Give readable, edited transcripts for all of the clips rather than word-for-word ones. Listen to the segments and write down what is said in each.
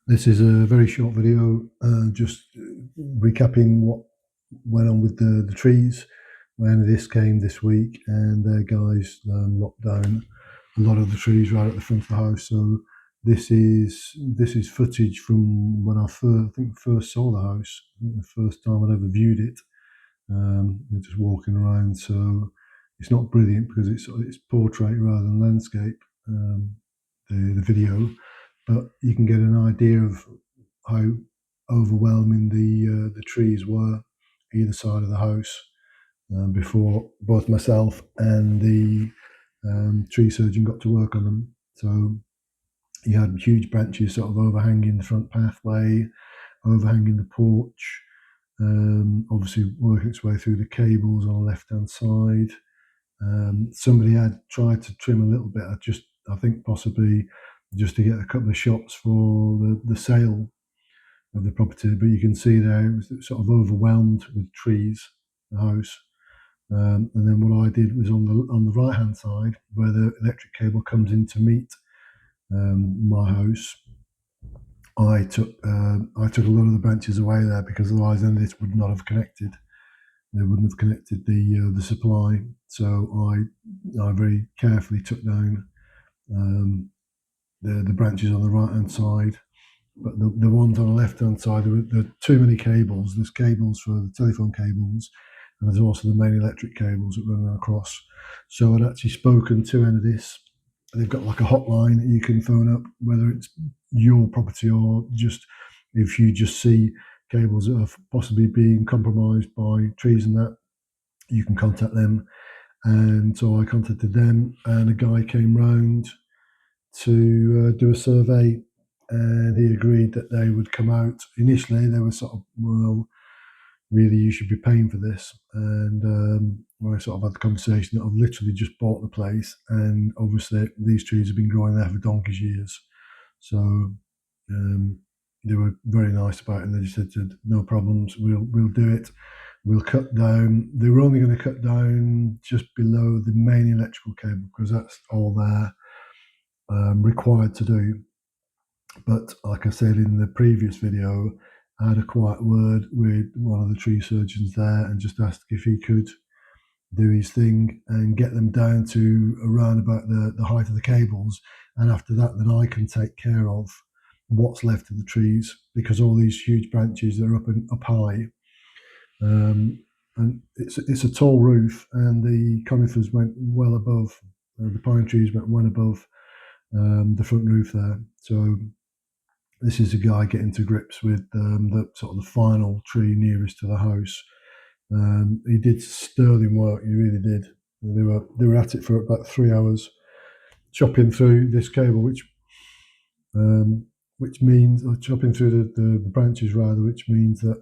This is a very short video, just recapping what went on with the trees when this came this week, and the guys knocked down a lot of the trees right at the front of the house. So this is footage from when I think first saw the house, the first time I'd ever viewed it. Just walking around, so it's not brilliant because it's portrait rather than landscape. The video, but you can get an idea of how overwhelming the trees were either side of the house before both myself and the tree surgeon got to work on them. So you had huge branches sort of overhanging the front pathway, overhanging the porch, obviously working its way through the cables on the left hand side. Somebody had tried to trim a little bit. I think possibly just to get a couple of shots for the sale of the property, but you can see there it was sort of overwhelmed with trees, the house. And then what I did was on the right hand side where the electric cable comes in to meet my house. I took a lot of the branches away there because otherwise then this would not have connected. They wouldn't have connected the supply. So I very carefully took down the branches on the right hand side, but the ones on the left hand side, there are too many cables. There's cables for the telephone cables, and there's also the main electric cables that run across. So I'd actually spoken to Enedis. They've got like a hotline that you can phone up, whether it's your property or just if you just see cables that are possibly being compromised by trees and that, you can contact them. And so I contacted them, and a guy came round to do a survey, and he agreed that they would come out. Initially, they were sort of, well, really, you should be paying for this. And I sort of had the conversation that I've literally just bought the place, and obviously these trees have been growing there for donkey's years. So they were very nice about it, and they just said, no problems, we'll do it. We'll cut down. They were only going to cut down just below the main electrical cable because that's all they're required to do. But like I said in the previous video, I had a quiet word with one of the tree surgeons there and just asked if he could do his thing and get them down to around about the height of the cables. And after that, then I can take care of what's left of the trees because all these huge branches are up high. And it's a tall roof, and the conifers went well above, the pine trees went well above the front roof there. So this is a guy getting to grips with the sort of the final tree nearest to the house. He did sterling work. He really did. They were at it for about 3 hours, chopping through this cable, which means chopping through the branches rather, which means that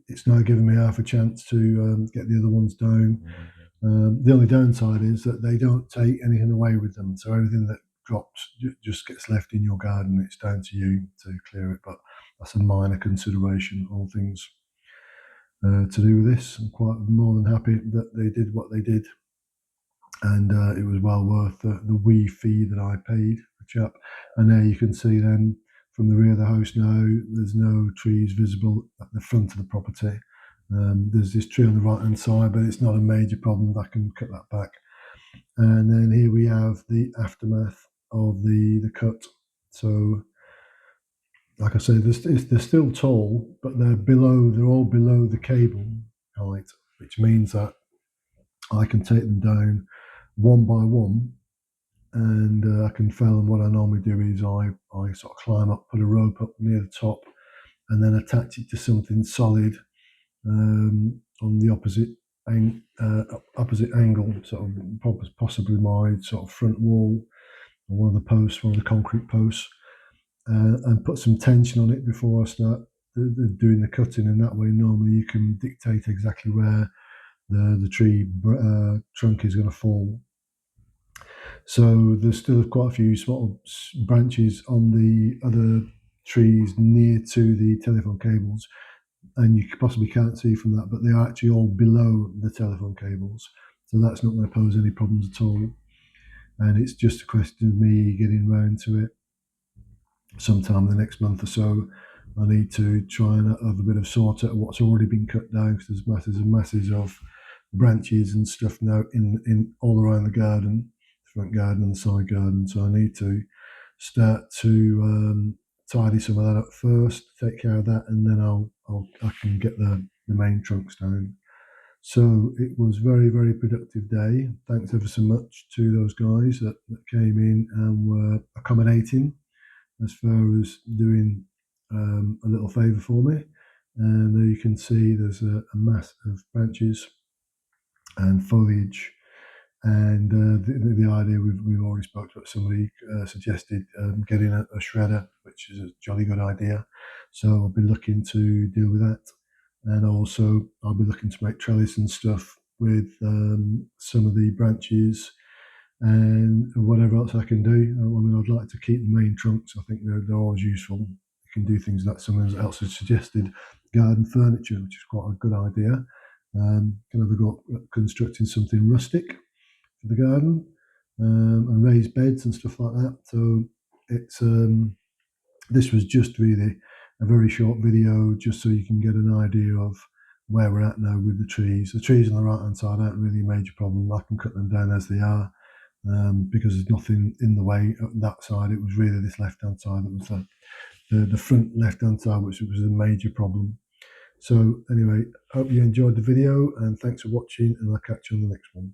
it's now giving me half a chance to get the other ones down. The only downside is that they don't take anything away with them, so everything that drops just gets left in your garden. It's down to you to clear it, but that's a minor consideration. All things to do with this, I'm quite more than happy that they did what they did, and it was well worth the wee fee that I paid the chap. And there you can see then from the rear of the house now, there's no trees visible at the front of the property. There's this tree on the right hand side, but it's not a major problem. I can cut that back. And then here we have the aftermath of the cut. So, like I say, they're still tall, but they're all below the cable height, which means that I can take them down one by one, and I can fell them. What I normally do is I sort of climb up, put a rope up near the top, and then attach it to something solid on the opposite angle, sort of possibly my sort of front wall, or one of the concrete posts, and put some tension on it before I start doing the cutting. And that way, normally you can dictate exactly where the tree trunk is going to fall. So there's still quite a few small branches on the other trees near to the telephone cables, and you possibly can't see from that, but they are actually all below the telephone cables. So that's not going to pose any problems at all. And it's just a question of me getting round to it. sometime in the next month or so. I need to try and have a bit of sort out of what's already been cut down, because there's masses and masses of branches and stuff now in all around the garden, the front garden and the side garden. So I need to start to tidy some of that up first, take care of that, and then I can get the main trunks down. So it was very, very productive day. Thanks ever so much to those guys that came in and were accommodating as far as doing a little favour for me. And there you can see there's a mass of branches and foliage. And the idea we've already spoke about. Somebody suggested getting a shredder, which is a jolly good idea. So I'll be looking to deal with that. And also I'll be looking to make trellis and stuff with some of the branches and whatever else I can do. I mean, I'd like to keep the main trunks. I think they're always useful. You can do things like someone else has suggested, garden furniture, which is quite a good idea. Can have a go at constructing something rustic for the garden, and raised beds and stuff like that. So it's this was just really a very short video, just so you can get an idea of where we're at now with the trees. The trees on the right hand side aren't really a major problem. I can cut them down as they are, because there's nothing in the way on that side. It was really this left hand side that was the front left hand side, which was a major problem. So anyway, hope you enjoyed the video, and thanks for watching, and I'll catch you on the next one.